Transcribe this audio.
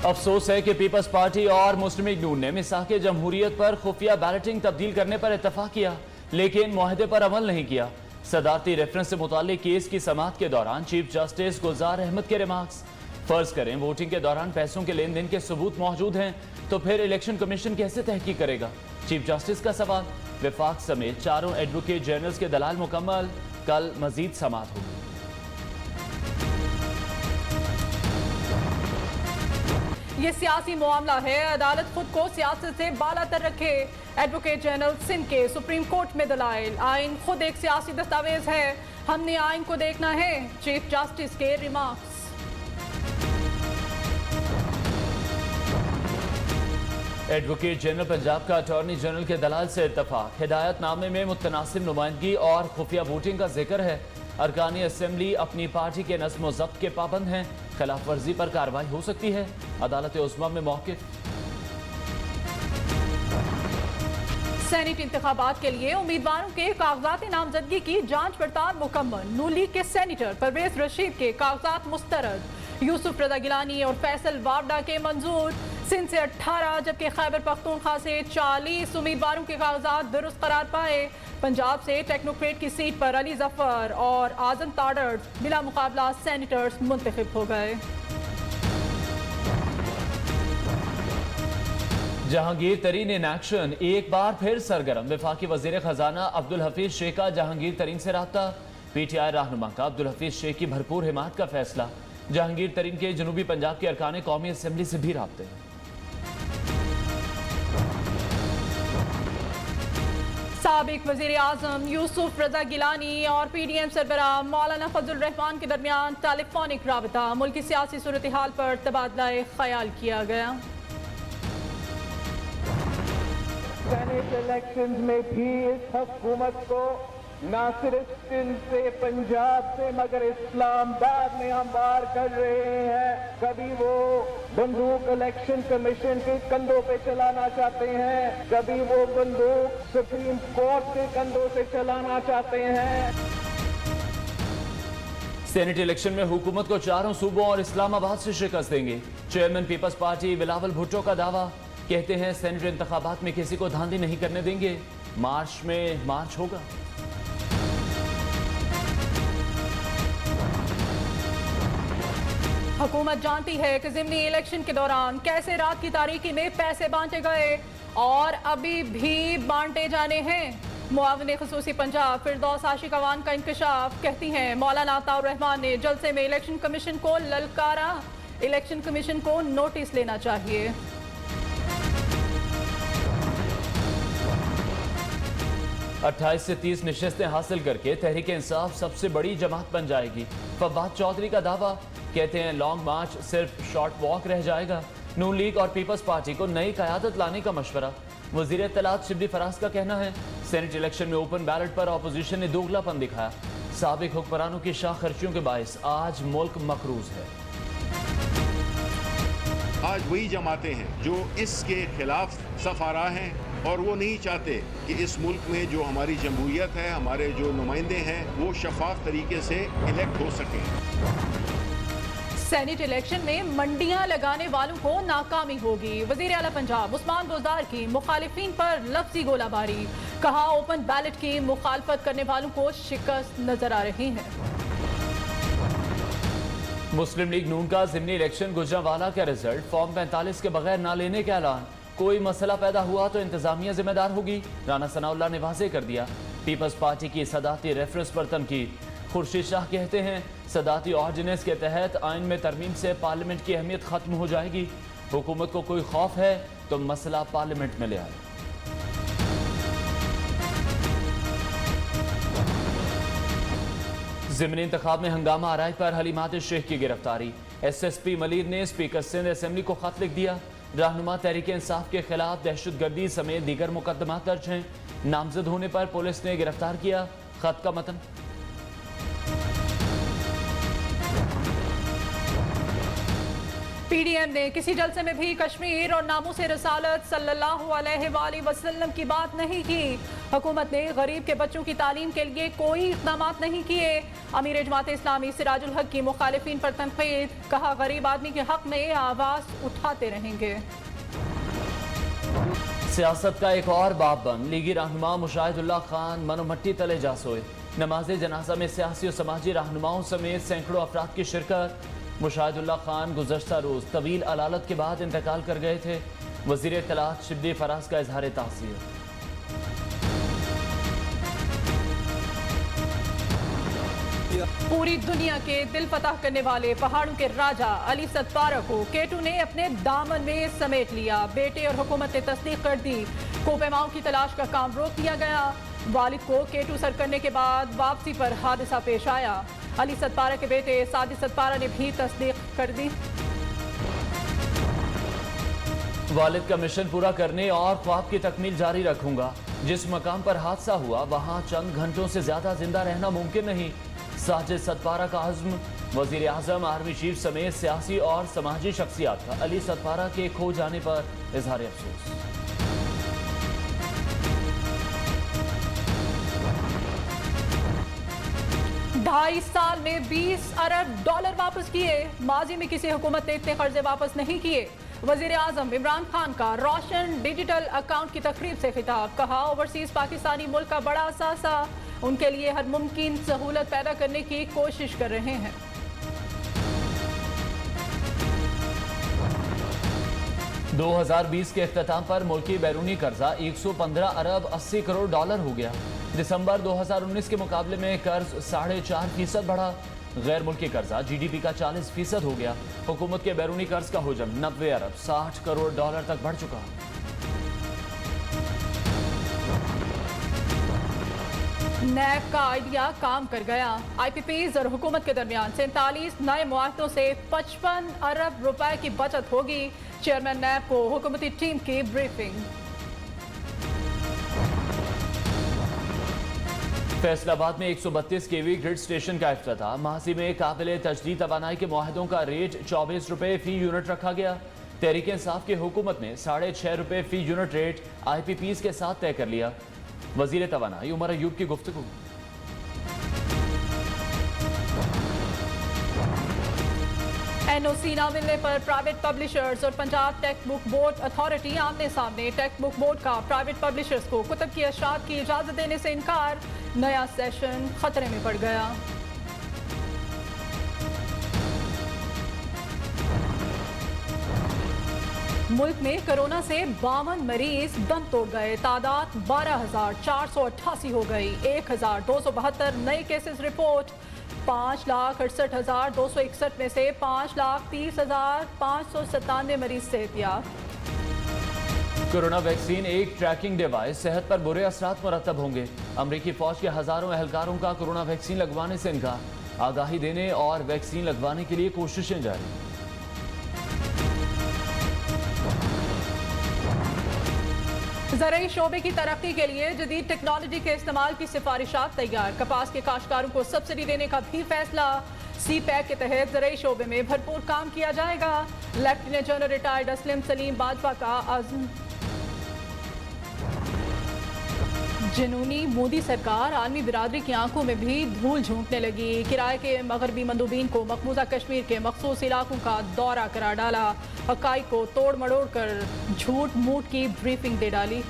अफसोस है कि पीपल्स पार्टी और मुस्लिम लीग नून ने मिसाक जमहूरियत पर खुफिया बैलेटिंग तब्दील करने पर इत्तफाक किया, लेकिन मुआहदे पर अमल नहीं किया। सदारती रेफरेंस से मुताल्लिक केस की समाअत के दौरान चीफ जस्टिस गुलजार अहमद के रिमार्क्स। फर्ज करें वोटिंग के दौरान पैसों के लेन देन के सबूत मौजूद हैं तो फिर इलेक्शन कमीशन कैसे तहकीक करेगा? चीफ जस्टिस का सवाल। विफाक समेत चारों एडवोकेट जनरल्स के दलाल मुकम्मल। कल मजीद समाअत होगी। ये सियासी मामला है, अदालत खुद को सियासत से बालातर रखे। एडवोकेट जनरल सिंध के सुप्रीम कोर्ट में दलाइल। आइन खुद एक सियासी दस्तावेज है, हमने आइन को देखना है। चीफ जस्टिस के रिमार्क्स। एडवोकेट जनरल पंजाब का अटॉर्नी जनरल के दलाल से इत्तफाक। हिदायतनामे में मुतनासिब नुमाइंदगी और खुफिया वोटिंग का जिक्र है। अरकानी असेंबली अपनी पार्टी के नज़्म व ज़ब्त के पाबंद हैं, खिलाफ वर्जी पर कार्रवाई हो सकती है। अदालत उस्मा में मौक़िफ़। सेनेट इंतखाबात के लिए उम्मीदवारों के कागजात नामजदगी की जांच पड़ताल मुकम्मल। नून लीग के सेनेटर परवेज रशीद के कागजात मुस्तरद। यूसुफ रजा गिलानी और फैसल वावडा के मंजूर। सिंध से 18 जबकि खैबर पख्तूनख्वा से 40 उम्मीदवारों के कागजात दुरुस्त करार पाए। पंजाब से टेक्नोक्रेट की सीट पर अली जफर और आजम ताडर बिला मुकाबला सेनेटर्स मुंतखब हो गए। जहांगीर तरीन इन एक्शन, एक बार फिर सरगर्म। वफाकी वजीर खजाना अब्दुल हफीज शेख का जहांगीर तरीन से राब्ता। पीटीआई रहनुमा का अब्दुल हफीज शेख की भरपूर हिमायत का फैसला। जहांगीर तरीन के जनूबी पंजाब के अरकान कौमी असेंबली से भी राब्ते। साबिक वजीर आजम यूसुफ रजा गिलानी और PDM सरबराह मौलाना फजल रहमान के दरमियान टेलीफोनिक राबता। मुल्की सियासी सूरत हाल पर तबादला ख्याल किया गया। सेनेट इलेक्शंस में भी इस हुकूमत को ना सिर्फ सिंध से, पंजाब से, मगर इस्लामाबाद में हम बाहर कर रहे हैं। कभी वो बंदूक इलेक्शन कमीशन के कंधों पे चलाना चाहते हैं, कभी वो बंदूक सुप्रीम कोर्ट के कंधों से चलाना चाहते हैं। सेनेट इलेक्शन में हुकूमत को चारों सूबों और इस्लामाबाद से शिकस्त देंगे। Chairman peoples party Bilawal Bhutto का दावा। कहते हैं सेनेट इंतखाबात में किसी को धांधली नहीं करने देंगे। मार्च में मार्च होगा। हुकूमत जानती है कि ज़िमनी इलेक्शन के दौरान कैसे रात की तारीकी में पैसे बांटे गए और अभी भी बांटे जाने हैं। मुआविन खुसूसी पंजाब फिरदौस आशिक अवान का इंकशाफ। कहती हैं मौलाना अताउर रहमान ने जलसे में इलेक्शन कमीशन को ललकारा। इलेक्शन कमीशन को नोटिस लेना चाहिए। 28 से 30 नशस्तें हासिल करके तहरीक इंसाफ सबसे बड़ी जमात बन जाएगी। फवाद चौधरी का दावा। कहते हैं लॉन्ग मार्च सिर्फ शॉर्ट वॉक रह जाएगा। नून लीग और पीपल्स पार्टी को नई क़यादत लाने का मशवरा। वज़ीर इत्तलात शिबली फराज का कहना है सेनेट इलेक्शन में ओपन बैलेट पर अपोजिशन ने दोगलापन दिखाया। साबिक हुक्मरानों की शाह खर्चियों के बायस आज मुल्क मकरूज है। आज वही जमातें हैं जो इसके खिलाफ सफारा हैं और वो नहीं चाहते कि इस मुल्क में जो हमारी जमहूरियत है, हमारे जो नुमाइंदे हैं, वो शफाफ तरीके से इलेक्ट हो सकें। सेनेट इलेक्शन में मंडियां लगाने वालों को नाकामी होगी। वजीर आला पंजाब उस्मान बुज़दार की मुखालिफिन पर लफ्जी गोलाबारी। कहा ओपन बैलेट की मुखालफत करने वालों को शिकस्त नजर आ रही है। मुस्लिम लीग नून का ज़िमनी इलेक्शन गुजरांवाला का रिजल्ट फॉर्म 45 के बगैर ना लेने का ऐलान। कोई मसला पैदा हुआ तो इंतजामिया जिम्मेदार होगी। राना सनाउल्लाह ने वाज़ेह कर दिया। पीपल्स पार्टी की सदाती रेफरेंस पर तनकीद। खुर्शीद शाह कहते हैं सदाती ऑर्डिनेंस के तहत आइन में तरमीम से पार्लियामेंट की अहमियत खत्म हो जाएगी। हुकूमत को कोई खौफ है तो मसला पार्लियामेंट में ले आए। ज़िमनी इंतखाब में हंगामा आराई पर हलीमात शेख की गिरफ्तारी। SSP मलीर ने स्पीकर सिंध असेंबली को खत लिख दिया। रहनुमा तहरीक इंसाफ के खिलाफ दहशतगर्दी समेत दीगर मुकदमा दर्ज हैं। नामजद होने पर पुलिस ने गिरफ्तार किया। खत का मतन। पीडीएम ने किसी जलसे में भी कश्मीर और नामूस रसालत सल्लल्लाहु अलैहि वसल्लम की बात नहीं की। हुकूमत ने गरीब के बच्चों की तालीम के लिए कोई इक़दाम नहीं किए। अमीर जमात इस्लामी सिराजुल हक की मुखालिफिन पर तनकीद, कहा गरीब आदमी के हक में आवाज़ उठाते रहेंगे। सियासत का एक और बाब बंद, लीगी रहनुमा मुशाहिदुल्लाह खान मनोमट्टी तले जा सोए। नमाज जनाजा में सियासी और समाजी रहनुमाओं समेत सैकड़ों अफराद की शिरकत। मुशाहिदुल्लाह खान गुज़श्ता रोज़ तवील अलालत के बाद इंतकाल कर गए थे। वज़ीर इत्तलात शिब्ली फराज का इजहार ताज़ियत। पूरी दुनिया के दिल फतह करने वाले पहाड़ों के राजा अली सतपारा को केटू ने अपने दामन में समेट लिया। बेटे और हुकूमत ने तस्दीक कर दी। कोपेमाओं की तलाश का काम रोक दिया गया। वालिद को केटू सर करने के बाद वापसी पर हादसा पेश आया। अली सतपारा के बेटे सादिक सतपारा ने भी तस्दीक कर दी। वालिद का मिशन पूरा करने और ख्वाब की तकमील जारी रखूंगा। जिस मकाम पर हादसा हुआ वहां चंद घंटों से ज्यादा जिंदा रहना मुमकिन नहीं। साजिद सतपारा का अज़्म। वज़ीर आज़म, आर्मी चीफ समेत सियासी और समाजी शख्सियात का अली सतपारा के खो जाने पर इजहार अफसोस। ढाई साल में 20 अरब डॉलर वापस किए। माजी में किसी हुकूमत ने इतने कर्जे वापस नहीं किए। वज़ीर आज़म इमरान खान का रोशन डिजिटल अकाउंट की तकरीब से खिताब, कहा ओवरसीज पाकिस्तानी मुल्क का बड़ा असासा, उनके लिए हर मुमकिन सहूलत पैदा करने की कोशिश कर रहे हैं। $2020 के इख्तिताम पर मुल्की बैरूनी कर्जा 115 अरब 80 करोड़ डॉलर हो गया। दिसंबर 2019 के मुकाबले में कर्ज 4.5% बढ़ा। गैर मुल्की कर्जा GDP का 40% हो गया। हुकूमत के बैरूनी कर्ज का हुजम 90 अरब 60 करोड़ डॉलर तक बढ़ चुका। नैब का आइडिया काम कर गया। IPPs और हुकूमत के दरमियान 47 नए मुआहदों से 55 अरब रुपए की बचत होगी। चेयरमैन नैब को हुकूमती टीम की ब्रीफिंग। फैसलाबाद में 132 kV ग्रिड स्टेशन का इफ्तिताह। माजी में काबिल तजदीद तवानाई के मुआहदों का रेट 24 रुपए फी यूनिट रखा गया। तहरीक इंसाफ की हुकूमत ने 6.5 रुपए फी यूनिट रेट IPPs के साथ तय कर लिया। वजीर तवानाई उमर अयूब की गुफ्तगू। NOC ना मिलने पर प्राइवेट पब्लिशर्स और Punjab text book board authority आमने सामने। टेक्स्ट बुक बोर्ड का प्राइवेट पब्लिशर्स को कुतब की अशात की इजाजत देने से इनकार। नया सेशन खतरे में पड़ गया। मुल्क में कोरोना से 52 मरीज दम तोड़ गए। तादाद 12,488 हो गई। 1,272 नए केसेस रिपोर्ट। 5,68,261 में से 5,30,597 मरीज सेहतियाब। कोरोना वैक्सीन एक ट्रैकिंग डिवाइस, सेहत पर बुरे असरात मुरतब होंगे। अमरीकी फौज के हजारों एहलकारों का कोरोना वैक्सीन लगवाने से इनकार। आगाही देने और वैक्सीन लगवाने के लिए कोशिशें जारी। ज़राई शोबे की तरक्की के लिए जदीद टेक्नोलॉजी के इस्तेमाल की सिफारिशात तैयार। कपास के काश्तकारों को सब्सिडी देने का भी फैसला। CPEC के तहत ज़राई शोबे में भरपूर काम किया जाएगा। Lieutenant general retired Aslam Salim Bajwa का आज़म। जनूनी मोदी सरकार आलमी बिरादरी की आंखों में भी धूल झोंकने लगी। किराए के मगरबी मंदूबीन को मकबूजा कश्मीर के मखसूस इलाकों का दौरा करा डाला। हकाइक को तोड़ मड़ोड़ कर झूठ मूठ की ब्रीफिंग दे डाली।